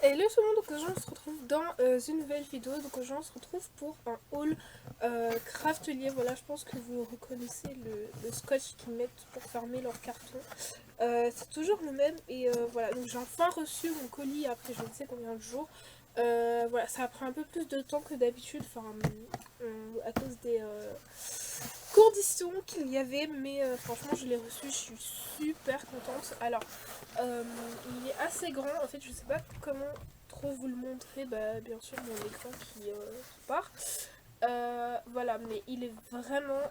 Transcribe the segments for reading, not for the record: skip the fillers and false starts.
Et là tout le monde, donc aujourd'hui on se retrouve dans une nouvelle vidéo. Donc aujourd'hui on se retrouve pour un haul craftelier. Voilà, je pense que vous reconnaissez le scotch qu'ils mettent pour fermer leur carton. C'est toujours le même et voilà, donc j'ai enfin reçu mon colis après je ne sais combien de jours. Voilà, ça a pris un peu plus de temps que d'habitude, enfin à cause des conditions qu'il y avait, mais franchement je l'ai reçu, je suis super contente. Alors il est assez grand, en fait je sais pas comment trop vous le montrer, bah bien sûr mon écran qui part. Voilà, mais il est vraiment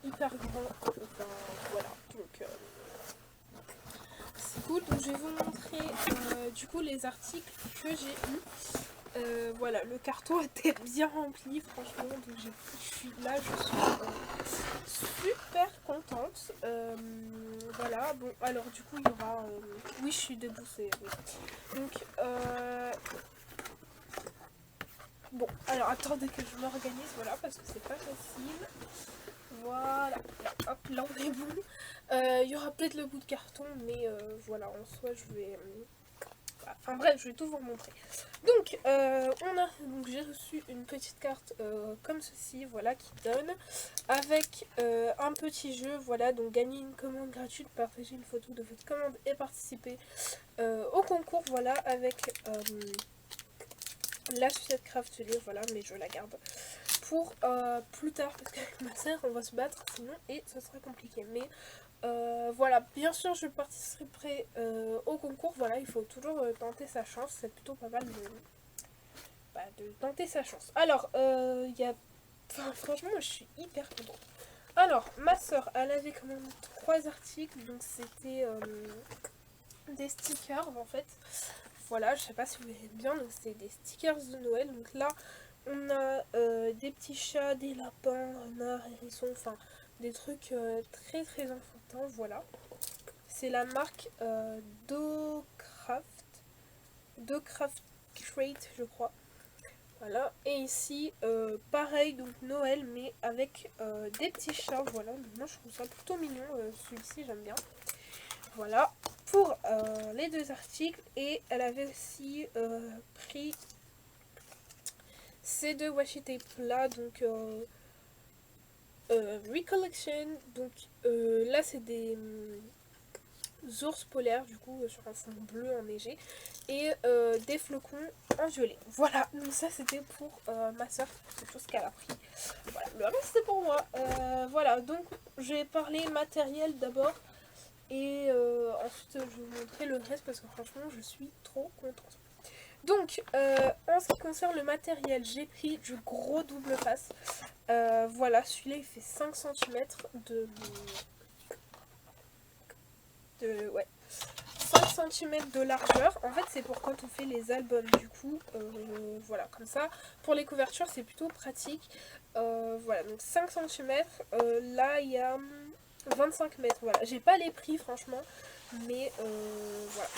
hyper grand, enfin voilà, donc c'est cool. Donc je vais vous montrer du coup les articles que j'ai eu. Voilà, le carton était bien rempli, franchement, donc je suis super contente. Voilà, bon, alors du coup, il y aura... oui, je suis debout, c'est... Oui. Donc, bon, alors attendez que je m'organise, voilà, parce que c'est pas facile. Voilà, hop, là on est bon. Il y aura peut-être le bout de carton, mais voilà, en soi, je vais... enfin bref, je vais tout vous montrer. Donc, donc j'ai reçu une petite carte comme ceci, voilà, qui donne avec un petit jeu, voilà, donc gagner une commande gratuite, partager une photo de votre commande et participer au concours, voilà, avec la sucette craftelier, voilà, mais je la garde pour plus tard parce qu'avec ma soeur on va se battre sinon et ce sera compliqué, mais voilà, bien sûr je participerai au concours, voilà, il faut toujours tenter sa chance, c'est plutôt pas mal de tenter sa chance. Alors, il y a... Enfin, franchement, moi, je suis hyper contente. Alors, ma soeur, elle avait quand même 3 articles, donc c'était des stickers, en fait. Voilà, je sais pas si vous verrez bien, donc c'est des stickers de Noël. Donc là, on a des petits chats, des lapins, renards, hérissons, enfin, des trucs très très enfantins, voilà. C'est la marque Docraft Crate, je crois. Voilà, et ici, pareil, donc Noël, mais avec des petits chats, voilà, donc moi je trouve ça plutôt mignon, celui-ci j'aime bien. Voilà, pour les 2 articles, et elle avait aussi pris ces 2 washi tape là, donc Recollection, donc là c'est des ours polaires du coup sur un fond bleu enneigé et des flocons en violet. Voilà, donc ça c'était pour ma soeur, quelque chose qu'elle a pris. Voilà, le reste c'est pour moi. Voilà, donc je vais parler matériel d'abord et ensuite je vais vous montrer le reste parce que franchement je suis trop contente. Donc en ce qui concerne le matériel, j'ai pris du gros double face. Voilà, celui-là il fait 5 cm ouais, 5 cm de largeur. En fait c'est pour quand on fait les albums du coup, voilà, comme ça. Pour les couvertures c'est plutôt pratique. Voilà, donc 5 cm. Là il y a 25 mètres, voilà. J'ai pas les prix franchement, mais voilà.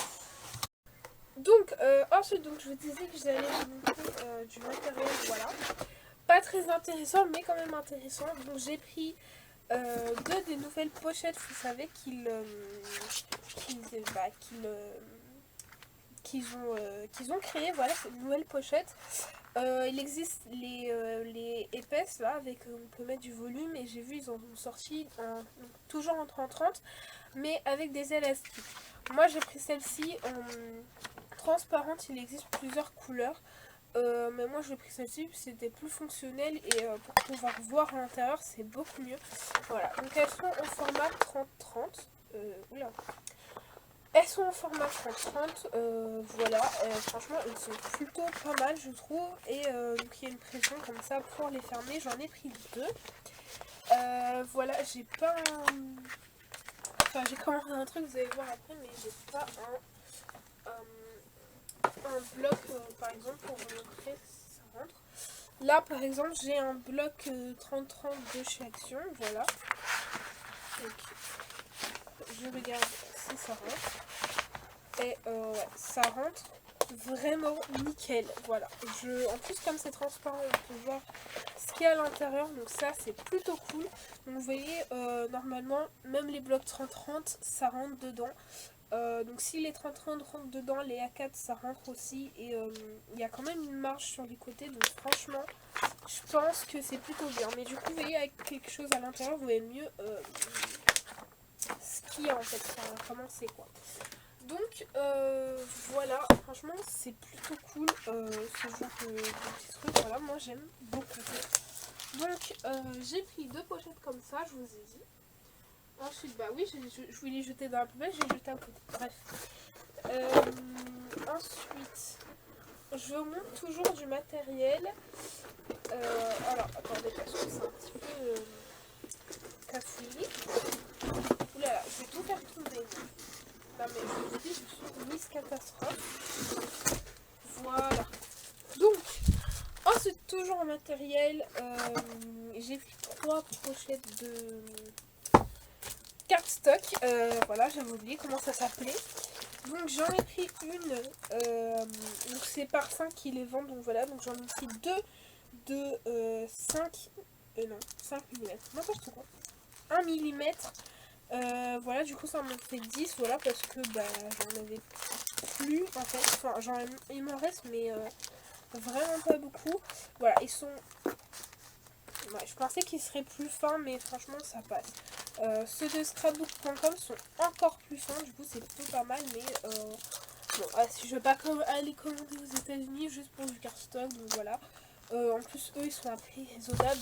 Donc ensuite, donc, je vous disais que j'allais vous montrer du matériel, voilà. Pas très intéressant, mais quand même intéressant. Donc j'ai pris deux des nouvelles pochettes, vous savez, qu'ils ont créé, voilà, c'est une nouvelle pochette. Il existe les épaisses là, avec on peut mettre du volume, et j'ai vu ils en ont sorti toujours en 30-30, mais avec des élastiques. Moi j'ai pris celle-ci en transparente, il existe plusieurs couleurs. Mais moi j'ai pris celle-ci, c'était plus fonctionnel et pour pouvoir voir à l'intérieur c'est beaucoup mieux. Voilà, donc elles sont au format 30-30. Oula. Elles sont au format 30-30, voilà, franchement elles sont plutôt pas mal je trouve. Et donc il y a une pression comme ça pour les fermer, j'en ai pris 2. Voilà, j'ai pas un... Enfin j'ai commandé un truc, vous allez voir après, mais j'ai pas un bloc par exemple pour vous montrer si ça rentre. Là par exemple j'ai un bloc 30-30 de chez Action, voilà. Donc je regarde si ça rentre. Et ouais, ça rentre vraiment nickel, voilà. En plus comme c'est transparent on peut voir ce qu'il y a à l'intérieur, donc ça c'est plutôt cool. Donc vous voyez normalement même les blocs 30-30 ça rentre dedans. Donc si les 30-30 rentrent dedans, les A4 ça rentre aussi. Et il y a quand même une marge sur les côtés. Donc franchement, je pense que c'est plutôt bien. Mais du coup, vous voyez, avec quelque chose à l'intérieur, vous voyez mieux ce qu'il y a en fait. Enfin, comment c'est quoi. Donc voilà, franchement c'est plutôt cool ce genre de petits trucs. Voilà, moi j'aime beaucoup. Donc j'ai pris 2 pochettes comme ça, je vous ai dit. Ensuite, bah oui, je voulais les jeter dans la poubelle, j'ai jeté à côté. Bref. Ensuite, je monte toujours du matériel. Alors, attendez, parce que c'est un petit peu cafouillé. Oulala, je vais tout faire tomber. Non mais je vous dis, je suis Miss Catastrophe. Voilà. Donc, ensuite, toujours en matériel, j'ai pris 3 pochettes de cardstock. Voilà, j'avais oublié comment ça s'appelait. Donc j'en ai pris une, donc c'est par 5 qui les vendent, donc voilà, donc j'en ai pris 2 de 5, non, 5 mm, n'importe quoi, 1 mm, voilà, du coup ça m'en fait 10, voilà, parce que bah j'en avais plus en fait, enfin il m'en reste, mais vraiment pas beaucoup, voilà, ils sont, ouais, je pensais qu'ils seraient plus fins, mais franchement ça passe. Ceux de scrapbook.com sont encore plus fins, du coup c'est plutôt pas mal, mais bon, si je veux pas aller commander aux États-Unis juste pour du cardstock, donc voilà. En plus, eux ils sont à prix raisonnable,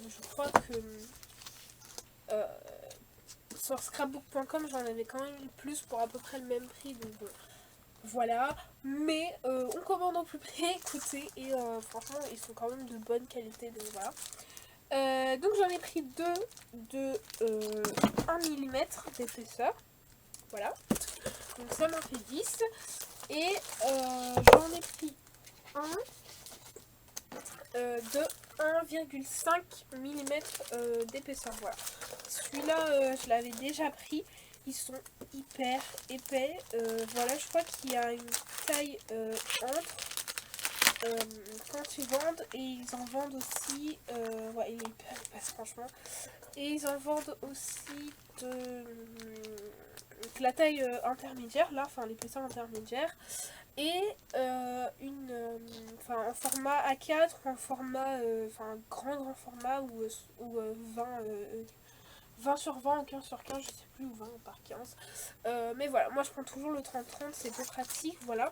je crois que sur scrapbook.com j'en avais quand même plus pour à peu près le même prix, donc bon, voilà. Mais on commande au plus près, écoutez, et franchement ils sont quand même de bonne qualité, donc voilà. Donc j'en ai pris 2 de 1 mm d'épaisseur. Voilà. Donc ça m'en fait 10. Et j'en ai pris un de 1,5 mm d'épaisseur. Voilà. Celui-là, je l'avais déjà pris. Ils sont hyper épais. Voilà, je crois qu'il y a une taille entre. Quand ils vendent, et ils en vendent aussi, ouais, il est hyper épais franchement, et ils en vendent aussi de la taille intermédiaire, là, enfin l'épaisseur intermédiaire, et enfin en format A4 ou en format, enfin grand format, ou 20 sur 20 ou 15 sur 15, je sais plus, ou 20 par 15. Mais voilà, moi je prends toujours le 30-30, c'est plus pratique, voilà.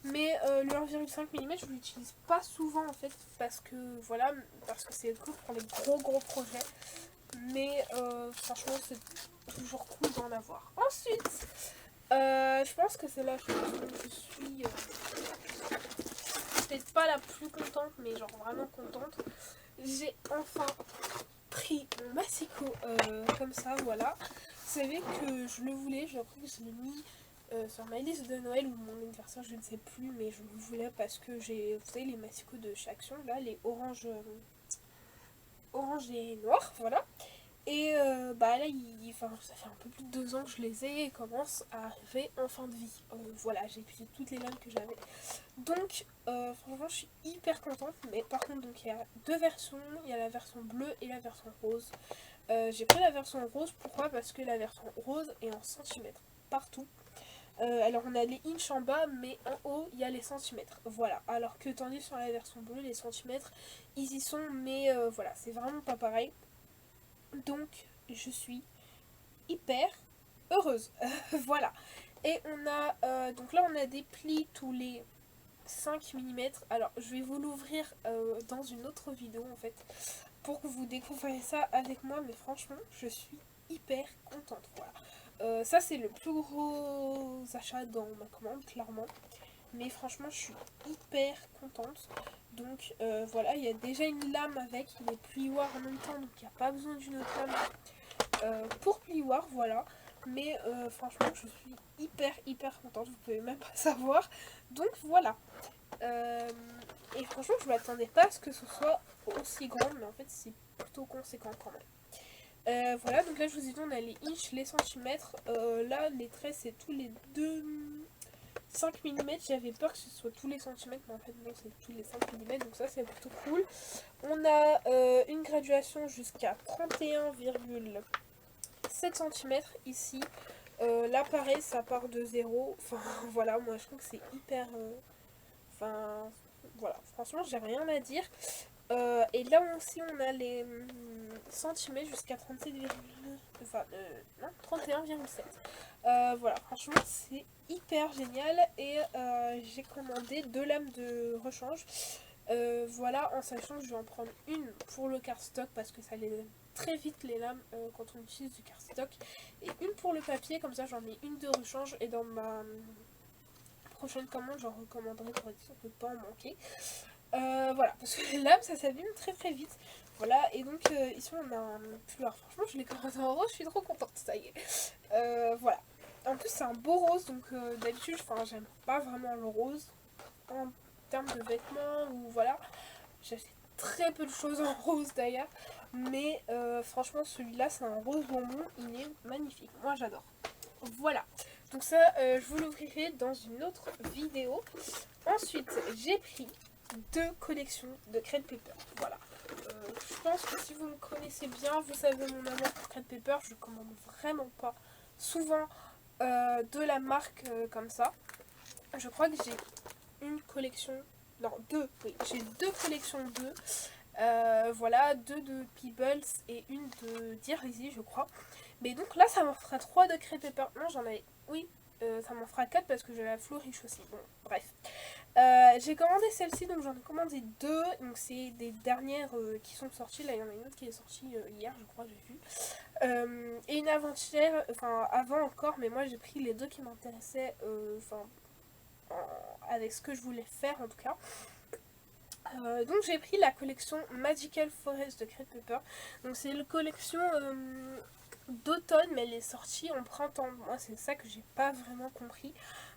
Mais le 1,5 mm, je l'utilise pas souvent en fait, parce que voilà, parce que c'est cool pour les gros projets. Mais franchement, c'est toujours cool d'en avoir. Ensuite, je pense que c'est la chose où je suis peut-être pas la plus contente, mais genre vraiment contente. J'ai enfin pris mon massicot comme ça, voilà. Vous savez que je le voulais, je crois que je l'ai mis sur ma liste de Noël ou mon anniversaire, je ne sais plus, mais je le voulais parce que j'ai, vous savez, les massicots de chez Action, là, les orange et noirs, voilà. Et bah là, enfin, ça fait un peu plus de 2 ans que je les ai et commencent à arriver en fin de vie. Voilà, j'ai épuisé toutes les lames que j'avais. Donc, franchement, je suis hyper contente. Mais par contre, donc il y a 2 versions. Il y a la version bleue et la version rose. J'ai pris la version rose. Pourquoi? Parce que la version rose est en centimètres partout. Alors on a les inches en bas, mais en haut il y a les centimètres. Voilà. Alors que tandis sur la version bleue, les centimètres, ils y sont, mais voilà, c'est vraiment pas pareil. Donc je suis hyper heureuse. Voilà. Et on a donc là on a des plis tous les 5 mm. Alors je vais vous l'ouvrir dans une autre vidéo en fait, pour que vous découvriez ça avec moi, mais franchement je suis hyper contente. Voilà. Ça c'est le plus gros achat dans ma commande, clairement. Mais franchement je suis hyper contente. Donc voilà, il y a déjà une lame avec, il est plioir en même temps, donc il n'y a pas besoin d'une autre lame pour plioir, voilà. Mais franchement je suis hyper contente, vous pouvez même pas savoir. Donc voilà. Et franchement je m'attendais pas à ce que ce soit aussi grand, mais en fait c'est plutôt conséquent quand même. Voilà, donc là je vous ai dit on a les inches, les centimètres, là les traits c'est tous les 5 mm, j'avais peur que ce soit tous les centimètres, mais en fait non, c'est tous les 5 mm, donc ça c'est plutôt cool. On a une graduation jusqu'à 31,7 cm ici. Là pareil ça part de zéro. Enfin voilà, moi je trouve que c'est hyper... Enfin voilà, franchement j'ai rien à dire. Et là aussi on a les centimètres jusqu'à 37, enfin, non, 31,7. Voilà, franchement c'est hyper génial. Et j'ai commandé 2 lames de rechange. Voilà, en sachant que je vais en prendre une pour le cardstock parce que ça les très vite les lames quand on utilise du cardstock, et une pour le papier, comme ça j'en ai une de rechange, et dans ma prochaine commande j'en recommanderai pour être sûr de ne pas en manquer. Voilà, parce que les lames ça s'abîme très très vite. Voilà, et donc ici on a un foulard, franchement je l'ai commandé en rose, je suis trop contente, ça y est. Voilà, en plus c'est un beau rose, donc d'habitude j'aime pas vraiment le rose en termes de vêtements, ou voilà, j'achète très peu de choses en rose d'ailleurs, mais franchement celui-là c'est un rose bonbon, il est magnifique, moi j'adore. Voilà, donc ça je vous l'ouvrirai dans une autre vidéo. Ensuite j'ai pris 2 collections de Crêpe Paper, voilà. Je pense que si vous me connaissez bien, vous savez mon amour pour Crêpe Paper, je commande vraiment pas souvent de la marque comme ça. Je crois que j'ai une collection, non deux, oui, j'ai 2 collections d'eux. Voilà, 2 de Peebles et une de Dear Easy je crois. Mais donc là ça m'en fera 3 de Crêpe Paper. Non j'en avais, oui, ça m'en fera 4 parce que j'ai la Flourish aussi. Bon bref. J'ai commandé celle-ci, donc j'en ai commandé 2. Donc c'est des dernières qui sont sorties. Là il y en a une autre qui est sortie hier je crois, j'ai vu. Et une avant-hier, enfin avant encore, mais moi j'ai pris les 2 qui m'intéressaient, avec ce que je voulais faire en tout cas. Donc j'ai pris la collection Magical Forest de Crêpe Paper. Donc c'est une collection d'automne, mais elle est sortie en printemps. Moi c'est ça que j'ai pas vraiment compris.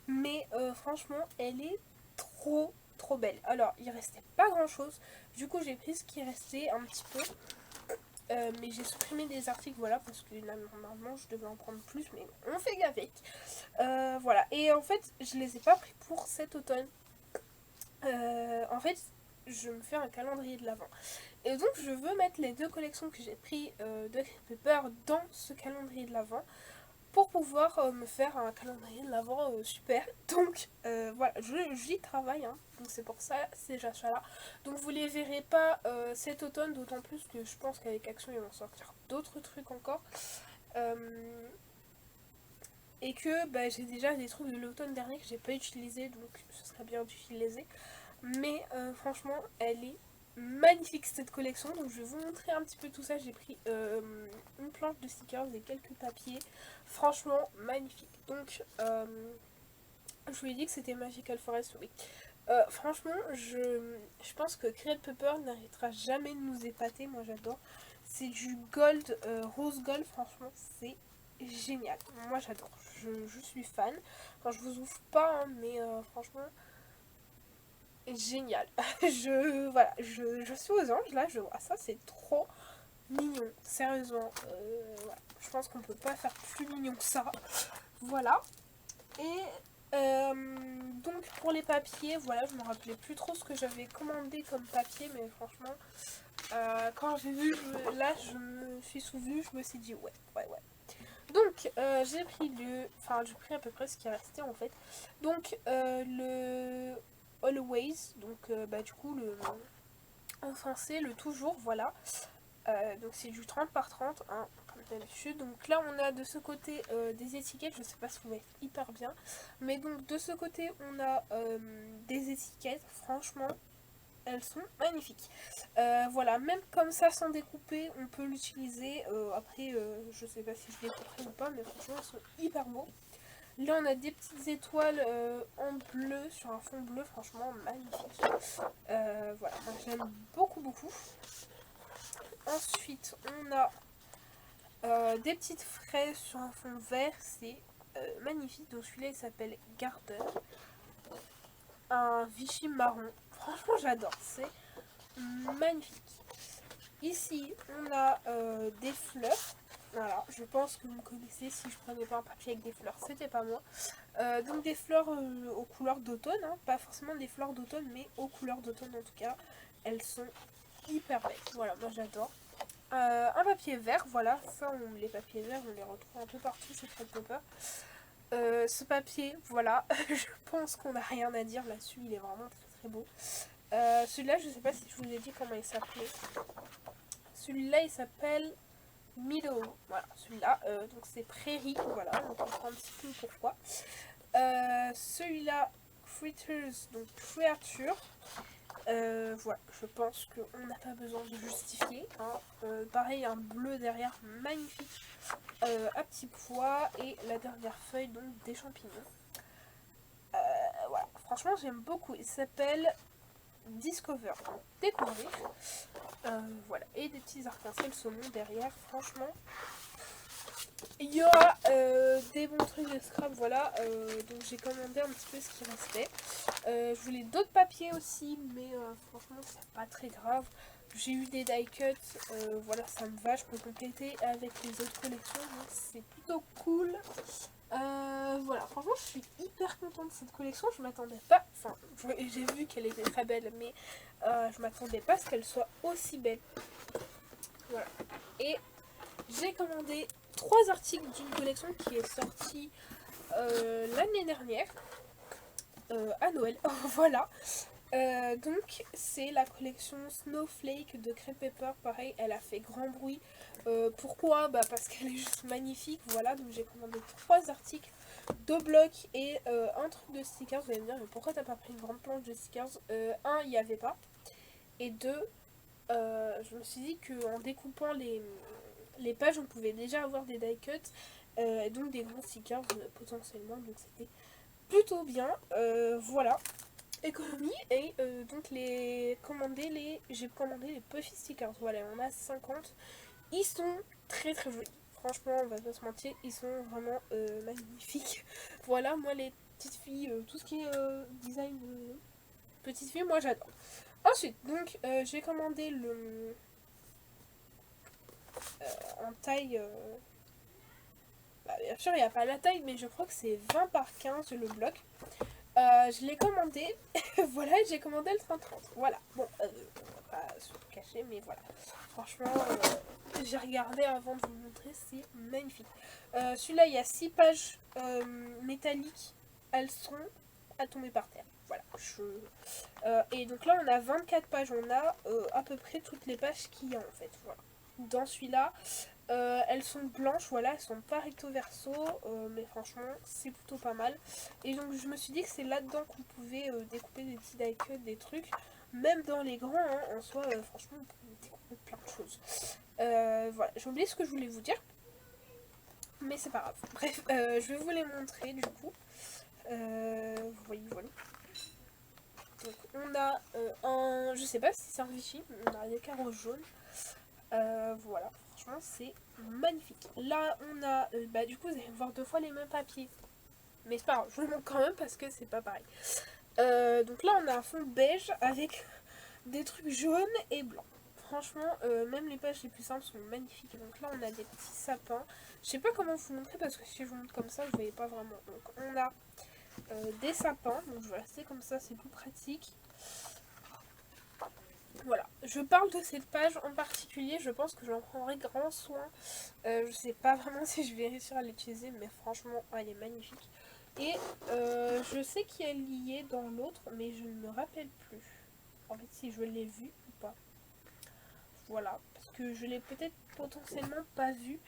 Mais franchement elle est trop belle. Alors il restait pas grand chose. Du coup j'ai pris ce qui restait un petit peu. Mais j'ai supprimé des articles, voilà, parce que là, normalement je devais en prendre plus, mais on fait qu'avec. Voilà, et en fait je les ai pas pris pour cet automne. En fait je me fais un calendrier de l'Avent. Et donc je veux mettre les 2 collections que j'ai pris de Crêpe Paper dans ce calendrier de l'Avent pour pouvoir me faire un calendrier de l'Avent super. Donc voilà, j'y travaille, hein, donc c'est pour ça ces achats là. Donc vous les verrez pas cet automne, d'autant plus que je pense qu'avec Action ils vont sortir d'autres trucs encore. Et que bah, j'ai déjà des trucs de l'automne dernier que j'ai pas utilisé, donc ce serait bien d'utiliser. Mais franchement, elle est magnifique cette collection. Donc je vais vous montrer un petit peu tout ça. J'ai pris une planche de stickers et quelques papiers. Franchement, magnifique. Donc je vous ai dit que c'était Magical Forest, oui. Franchement, je pense que Crêpe Paper n'arrêtera jamais de nous épater. Moi j'adore. C'est du gold, rose gold. Franchement, c'est génial. Moi j'adore. Je suis fan. Enfin, je vous ouvre pas, hein, mais franchement génial. Voilà, je suis aux anges là, je vois ça, c'est trop mignon, sérieusement. Voilà. Je pense qu'on peut pas faire plus mignon que ça. Voilà. Et donc pour les papiers, voilà, je me rappelais plus trop ce que j'avais commandé comme papier, mais franchement, quand j'ai vu, là je me suis souvenu, je me suis dit ouais. Donc j'ai pris j'ai pris à peu près ce qui est resté en fait. Donc le Always, donc du coup en français le toujours, voilà. Donc c'est du 30 par 30, hein, comme d'habitude. Donc là on a de ce côté des étiquettes, je sais pas si vous voyez hyper bien, mais donc de ce côté on a des étiquettes, franchement elles sont magnifiques. Voilà, même comme ça sans découper on peut l'utiliser. Après je sais pas si je découperai ou pas, mais franchement elles sont hyper beaux. Là on a des petites étoiles en bleu sur un fond bleu, franchement magnifique. Voilà, moi j'aime beaucoup. Ensuite on a des petites fraises sur un fond vert, c'est magnifique. Donc celui-là il s'appelle Garden. Un Vichy marron, franchement j'adore, c'est magnifique. Ici on a des fleurs. Voilà, je pense que vous me connaissez, si je prenais pas un papier avec des fleurs, c'était pas moi. Donc des fleurs aux couleurs d'automne, hein. Pas forcément des fleurs d'automne, mais aux couleurs d'automne en tout cas. Elles sont hyper belles. Voilà, moi j'adore. un papier vert, voilà, ça, les papiers verts, on les retrouve un peu partout chez Fred Popper. Ce papier, voilà, je pense qu'on n'a rien à dire là-dessus, il est vraiment très très beau. Celui-là, je sais pas si je vous ai dit comment il s'appelait. Celui-là, il s'appelle Meadow, voilà, celui-là, donc c'est prairie, voilà, on comprend un petit peu pourquoi. Celui-là, Critters, donc créature. Voilà, je pense qu'on n'a pas besoin de justifier. Hein. Pareil, un bleu derrière, magnifique, à petits pois. Et la dernière feuille, donc des champignons. Voilà, franchement, j'aime beaucoup. Il s'appelle Discover, donc découvrir. Voilà, et des petits arcs-en-ciel saumon derrière, franchement. Il y aura des bons trucs de scrap, voilà, donc j'ai commandé un petit peu ce qui restait. Je voulais d'autres papiers aussi, mais franchement c'est pas très grave. J'ai eu des die cuts, voilà, ça me va, je peux compléter avec les autres collections, donc c'est plutôt cool. Voilà, franchement je suis hyper contente de cette collection, je m'attendais pas, enfin j'ai vu qu'elle était très belle, mais je m'attendais pas à ce qu'elle soit aussi belle. Voilà, et j'ai commandé 3 articles d'une collection qui est sortie l'année dernière, à Noël, voilà. Donc c'est la collection Snowflake de Crêpe Pepper, pareil, elle a fait grand bruit. Pourquoi? Bah parce qu'elle est juste magnifique, voilà, donc j'ai commandé 3 articles, 2 blocs et un truc de stickers. Vous allez me dire, mais pourquoi t'as pas pris une grande planche de stickers? Un, il n'y avait pas, et deux, je me suis dit qu'en découpant les pages, on pouvait déjà avoir des die cuts, donc des grands stickers potentiellement, donc c'était plutôt bien. Voilà, économie. Et donc j'ai commandé les Puffy stickers, voilà, on a 50. Ils sont très très jolis, franchement on va pas se mentir, ils sont vraiment magnifiques. Voilà, moi les petites filles, tout ce qui est design de petites filles, moi j'adore. Ensuite, donc j'ai commandé en taille, bah, bien sûr il n'y a pas la taille, mais je crois que c'est 20 par 15 le bloc. Je l'ai commandé, voilà, j'ai commandé le 30-30, voilà. Bon, on va pas se cacher, mais voilà. Franchement, j'ai regardé avant de vous montrer, c'est magnifique. Celui-là, il y a 6 pages métalliques, elles sont à tomber par terre. Voilà. Et donc là, on a 24 pages, on a à peu près toutes les pages qu'il y a en fait. Voilà. Dans celui-là, elles sont blanches, voilà, elles sont pas recto verso, mais franchement c'est plutôt pas mal. Et donc je me suis dit que c'est là-dedans qu'on pouvait découper des petits die cuts, des trucs, même dans les grands, hein, en soi, franchement on peut découper plein de choses. Voilà, j'ai oublié ce que je voulais vous dire, mais c'est pas grave. Bref, je vais vous les montrer du coup. Vous voyez, voilà. Donc on a un, je sais pas si c'est un Vichy, on a des carreaux jaunes. Voilà, franchement c'est magnifique. Là on a, bah du coup vous allez voir 2 fois les mêmes papiers, mais c'est pas grave, je vous le montre quand même parce que c'est pas pareil. Donc là on a un fond beige avec des trucs jaunes et blancs. Franchement, même les pages les plus simples sont magnifiques. Donc là on a des petits sapins. Je sais pas comment vous montrer parce que si je vous montre comme ça vous voyez pas vraiment. Donc on a des sapins, donc je vais rester comme ça, c'est plus pratique. Voilà, je parle de cette page en particulier, je pense que j'en prendrai grand soin. Je sais pas vraiment si je vais réussir à l'utiliser, mais franchement, elle est magnifique. Et je sais qu'elle y est dans l'autre, mais je ne me rappelle plus. En fait, si je l'ai vue ou pas. Voilà, parce que je l'ai peut-être potentiellement pas vue.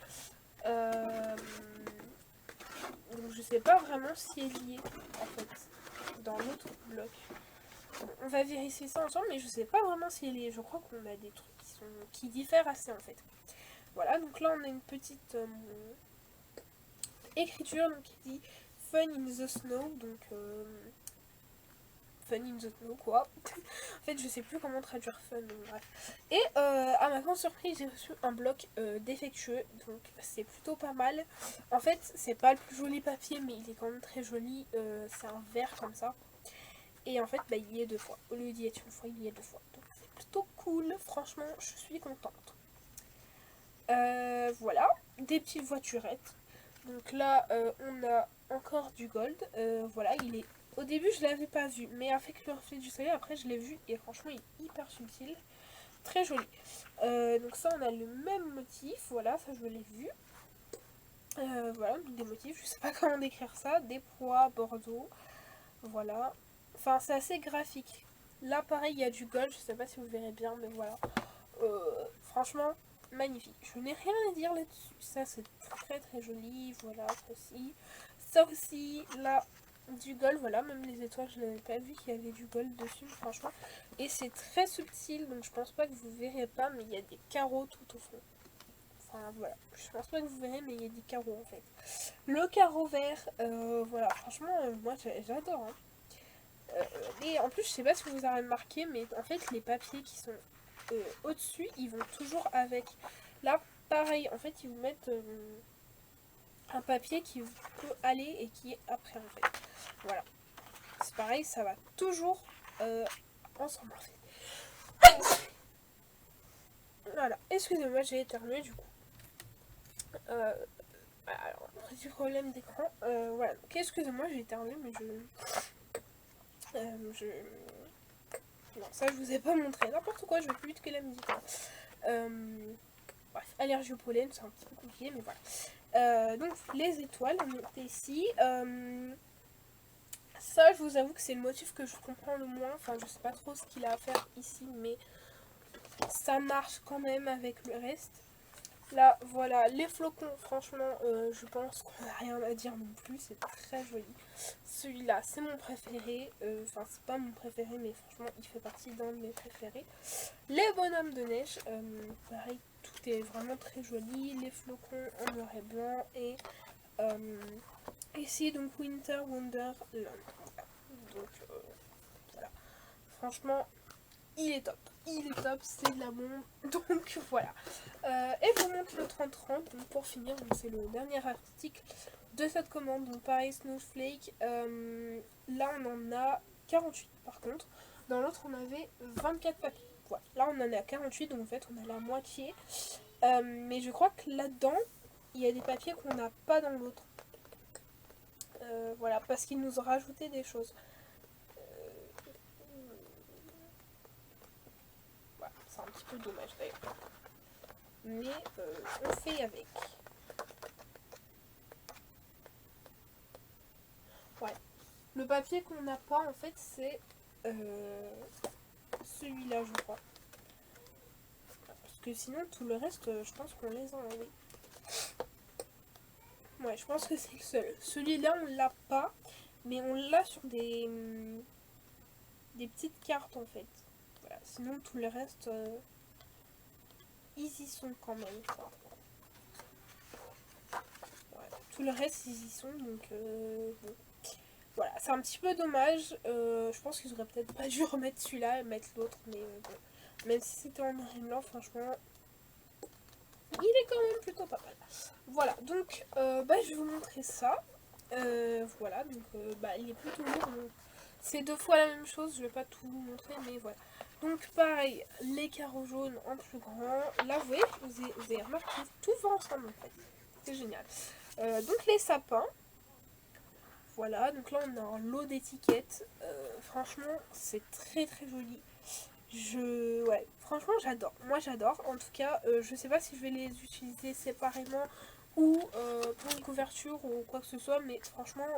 Donc je sais pas vraiment si elle y est, en fait, dans l'autre bloc. On va vérifier ça ensemble, mais je sais pas vraiment si elle est. Je crois qu'on a des trucs qui diffèrent assez en fait. Voilà, donc là on a une petite écriture donc, qui dit Fun in the Snow, donc Fun in the Snow quoi. En fait je sais plus comment traduire fun, donc bref. Et à ma grande surprise j'ai reçu un bloc défectueux, donc c'est plutôt pas mal. En fait c'est pas le plus joli papier, mais il est quand même très joli, c'est un vert comme ça. Et en fait, bah, il y est 2 fois. Au lieu d'y être une fois, il y est 2 fois. Donc c'est plutôt cool. Franchement, je suis contente. Voilà. Des petites voiturettes. Donc là, on a encore du gold. Voilà, il est... Au début, je l'avais pas vu. Mais avec le reflet du soleil, après, je l'ai vu. Et franchement, il est hyper subtil. très joli. Donc ça, on a le même motif, voilà, ça je l'ai vu. Voilà, donc des motifs, je sais pas comment décrire ça, des pois, bordeaux, voilà. Enfin, c'est assez graphique. Là, pareil, il y a du gold, je sais pas si vous verrez bien, mais voilà. Franchement, magnifique. Je n'ai rien à dire là-dessus. Ça, c'est très très joli, voilà, ça aussi. Ça aussi, là, du gold, voilà, même les étoiles, je n'avais pas vu qu'il y avait du gold dessus, franchement. Et c'est très subtil, donc je pense pas que vous verrez pas, mais il y a des carreaux tout au fond. Enfin voilà, je pense pas que vous verrez, mais il y a des carreaux en fait. Le carreau vert, voilà, franchement, moi j'adore. Hein. Et en plus, je sais pas si vous avez remarqué, mais en fait, les papiers qui sont au-dessus, ils vont toujours avec. Là, pareil, en fait, ils vous mettent un papier qui peut aller et qui est après en fait. Voilà. C'est pareil, ça va toujours ensemble en fait. Voilà, excusez-moi, j'ai éternué du coup. Alors, petit problème d'écran. Voilà, donc excusez-moi, j'ai éternué, mais je. Non, ça je vous ai pas montré. N'importe quoi, je vais plus vite que la musique. Bref, allergie au pollen, c'est un petit peu compliqué, mais voilà. Donc, les étoiles, on est ici. Ça, je vous avoue que c'est le motif que je comprends le moins. Enfin, je sais pas trop ce qu'il a à faire ici, mais ça marche quand même avec le reste. Là, voilà, les flocons, franchement, je pense qu'on n'a rien à dire non plus, c'est très joli. Celui-là, c'est mon préféré, enfin, c'est pas mon préféré, mais franchement, il fait partie d'un de mes préférés. Les bonhommes de neige, pareil, tout est vraiment très joli. Les flocons en noir et blanc, et ici, donc, Winter Wonderland. Donc, voilà, franchement, il est top. Il est top, c'est de la bombe. Donc voilà. Et je vous montre le 30-30. Donc pour finir, c'est le dernier article de cette commande. Donc pareil, Snowflake. Là, on en a 48 par contre. Dans l'autre, on avait 24 papiers. Voilà. Là, on en est à 48. Donc en fait, on a la moitié. Mais je crois que là-dedans, il y a des papiers qu'on n'a pas dans l'autre. Voilà, parce qu'ils nous ont rajouté des choses. Voilà, c'est un petit peu dommage d'ailleurs. Mais on fait avec. Ouais. Le papier qu'on n'a pas en fait c'est celui-là je crois. Parce que sinon tout le reste je pense qu'on les a enlevés. Ouais, je pense que c'est le seul. Celui-là on l'a pas, mais on l'a sur des petites cartes en fait. Voilà. Sinon tout le reste ils y sont quand même. Quoi. Ouais. Tout le reste ils y sont donc bon. Voilà, c'est un petit peu dommage. Je pense qu'ils auraient peut-être pas dû remettre celui-là et mettre l'autre, mais bon. Même si c'était en noir et blanc, franchement, il est quand même plutôt pas mal. Voilà, donc je vais vous montrer ça. Voilà, donc il est plutôt lourd. C'est 2 fois la même chose, je vais pas tout vous montrer, mais voilà. Donc pareil, les carreaux jaunes en plus grand. Là, vous voyez, vous avez remarqué, tout va ensemble en fait. C'est génial. Donc les sapins. Voilà, donc là on a un lot d'étiquettes. Franchement, c'est très très joli. Ouais, franchement j'adore. Moi j'adore. En tout cas, je sais pas si je vais les utiliser séparément ou pour une couverture ou quoi que ce soit, mais franchement,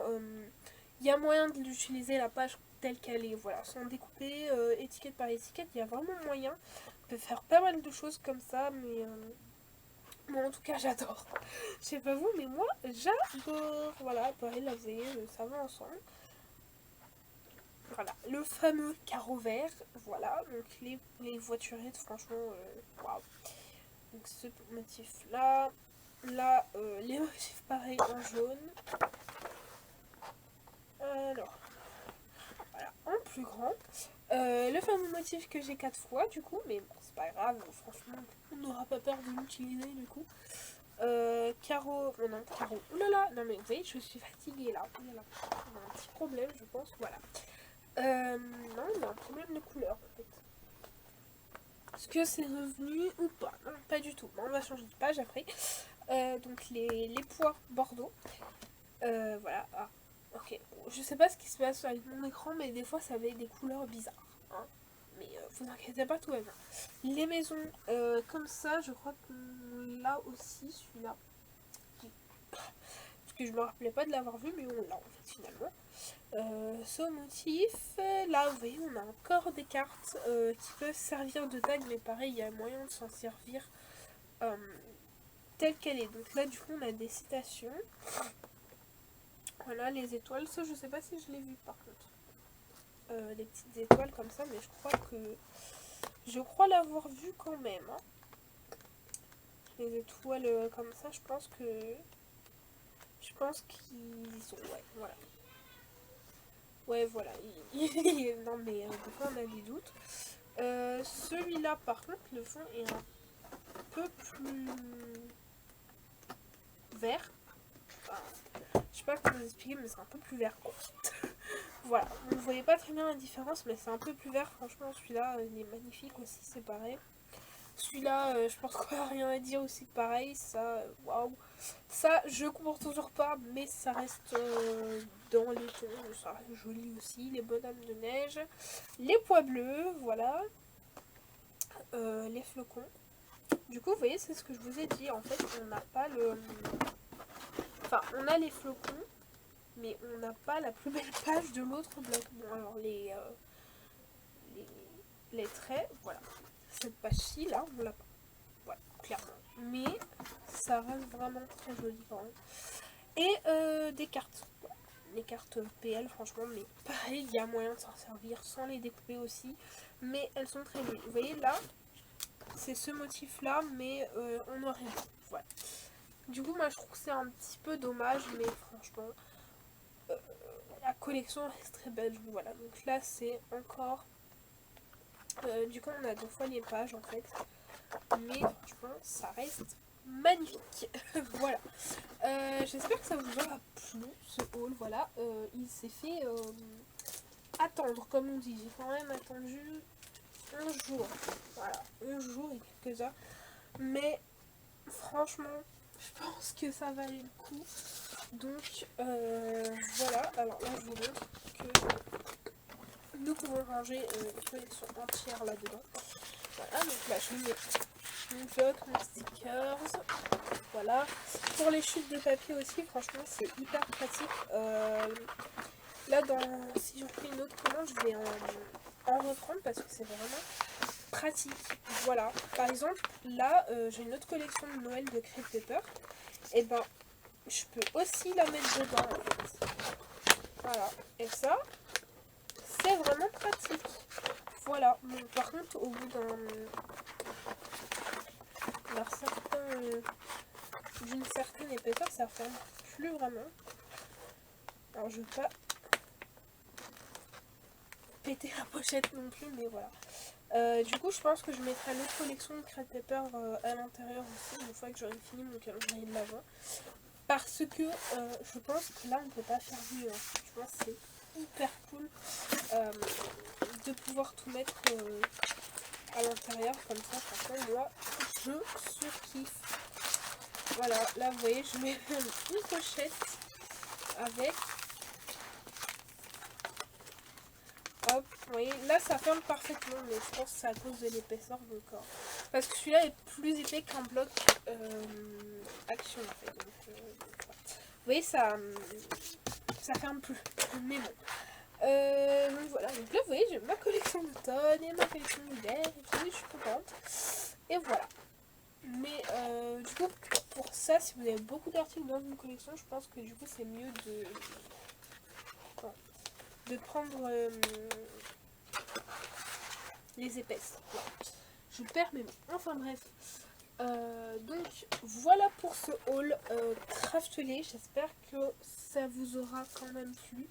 il y a moyen de l'utiliser la page telle qu'elle est. Voilà, sans découper étiquette par étiquette, il y a vraiment moyen. On peut faire pas mal de choses comme ça, mais moi en tout cas j'adore. Je sais pas vous, mais moi j'adore. Voilà, pareil, là vous voyez, ça va ensemble. Voilà, le fameux carreau vert. Voilà, donc les voiturettes, franchement, waouh. Donc ce motif là. Là, les motifs pareils en jaune. Alors, voilà, en plus grand. Le fameux motif que j'ai 4 fois du coup, mais bon, c'est pas grave, franchement, on n'aura pas peur de l'utiliser du coup. Carreau, oh non, carreau, oulala, non mais vous voyez, je suis fatiguée là, oulala, on a un petit problème je pense, voilà. Non, il y a un problème de couleur en fait. Est-ce que c'est revenu ou pas? Non, pas du tout, bon, on va changer de page après. Donc les pois Bordeaux, voilà, ah, ok, je sais pas ce qui se passe avec mon écran, mais des fois ça avait des couleurs bizarres, hein. Mais vous inquiétez pas, tout va bien. Les maisons comme ça, je crois qu'on l'a aussi, celui-là. Parce que je me rappelais pas de l'avoir vu, mais on l'a en fait finalement. Ce motif, là vous voyez on a encore des cartes qui peuvent servir de tag, mais pareil il y a moyen de s'en servir telle qu'elle est. Donc là du coup on a des citations. Voilà les étoiles, ça je sais pas si je l'ai vu par contre. Les petites étoiles comme ça, mais je crois l'avoir vu quand même. Hein. Les étoiles comme ça, je pense qu'ils sont, ouais, voilà. Ouais, voilà. Non, mais des fois, on a des doutes. Celui-là, par contre, le fond est un peu plus vert. Enfin, je sais pas comment vous expliquer, mais c'est un peu plus vert, quoi. Voilà. Vous voyez pas très bien la différence, mais c'est un peu plus vert. Franchement, celui-là, il est magnifique aussi, c'est pareil. Celui-là, je pense qu'on n'a rien à dire aussi, pareil. Ça, waouh. Ça, je comprends toujours pas, mais ça reste dans les tons. Ça reste joli aussi. Les bonhommes de neige. Les pois bleus, voilà. Les flocons. Du coup, vous voyez, c'est ce que je vous ai dit. En fait, on n'a pas le... Enfin, on a les flocons, mais on n'a pas la plus belle page de l'autre bloc. Bon, alors, les traits, voilà. Cette page-ci, là, on l'a pas. Voilà, clairement. Mais ça reste vraiment très joli quand même. Et des cartes. Les cartes PL, franchement, mais pareil, il y a moyen de s'en servir sans les découper aussi. Mais elles sont très jolies. Vous voyez, là, c'est ce motif-là, mais en noir et blanc. Voilà. Du coup, moi, je trouve que c'est un petit peu dommage, mais franchement, la collection reste très belle. Voilà, donc là, c'est encore... du coup, on a 2 fois les pages, en fait. Mais franchement, ça reste magnifique. Voilà. J'espère que ça vous aura plu, ce haul. Voilà. Il s'est fait attendre, comme on dit. J'ai quand même attendu 11 jours. Voilà, 11 jours et quelques heures. Mais franchement, je pense que ça valait le coup. Donc voilà, alors là je vous montre que nous pouvons ranger les collections entières là-dedans. Voilà, donc là je mets mon bloc, mon stickers. Voilà. Pour les chutes de papier aussi, franchement c'est hyper pratique. Là, si j'en fais une autre commande, je vais en reprendre parce que c'est vraiment pratique. Voilà. Par exemple, là, j'ai une autre collection de Noël de Crepe Paper. Et ben, je peux aussi la mettre dedans, en fait. Voilà. Et ça, c'est vraiment pratique. Voilà. Bon, par contre, au bout d'une certaine épaisseur, ça ferme plus vraiment. Alors, je veux pas péter la pochette non plus, mais voilà. Du coup, je pense que je mettrai l'autre collection de Crepe Paper à l'intérieur aussi, une fois que j'aurai fini mon calendrier de l'avant. Parce que je pense que là, on peut pas faire mieux. Hein. Tu vois, c'est hyper cool de pouvoir tout mettre à l'intérieur comme ça. Franchement, moi, je surkiffe. Voilà, là, vous voyez, je mets une pochette avec... Hop, vous voyez, là ça ferme parfaitement, mais je pense que c'est à cause de l'épaisseur de corps. Parce que celui-là est plus épais qu'un bloc action en fait. Donc, voilà. Vous voyez, ça ferme plus. Mais bon. Donc voilà, donc là vous voyez, j'ai ma collection d'automne et ma collection d'hiver et tout, je suis contente. Et voilà. Mais du coup, pour ça, si vous avez beaucoup d'articles dans une collection, je pense que du coup c'est mieux de prendre les épaisses. Voilà. Je perds mes mots. Enfin bref. Donc voilà pour ce haul Craftly. J'espère que ça vous aura quand même plu.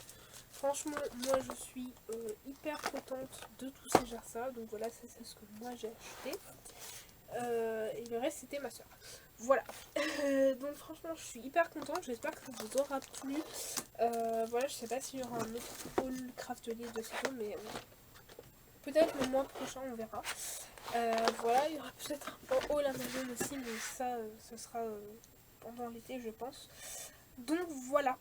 Franchement, moi je suis hyper contente de tous ces jars. Donc voilà, c'est ce que moi j'ai acheté. Et le reste c'était ma soeur. Voilà. Donc franchement, je suis hyper contente. J'espère que ça vous aura plu. Voilà, je sais pas s'il y aura un autre haul Craftly de ce mais peut-être le mois prochain, on verra. Voilà, il y aura peut-être un haul Amazon aussi, mais ça, ce sera pendant l'été, je pense. Donc voilà.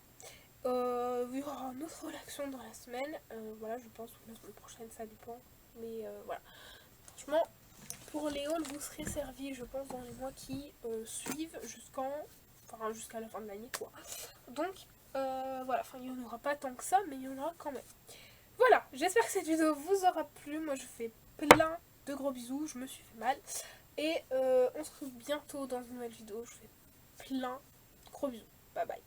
Il y aura un autre haul action dans la semaine. Voilà, je pense que la semaine prochaine, ça dépend. Mais voilà. Franchement, pour les hauls, vous serez servis, je pense, dans les mois qui suivent jusqu'à la fin de l'année, quoi. Donc, voilà, enfin, il n'y en aura pas tant que ça, mais il y en aura quand même. Voilà, j'espère que cette vidéo vous aura plu. Moi, je fais plein de gros bisous, je me suis fait mal. Et on se retrouve bientôt dans une nouvelle vidéo. Je fais plein de gros bisous. Bye bye.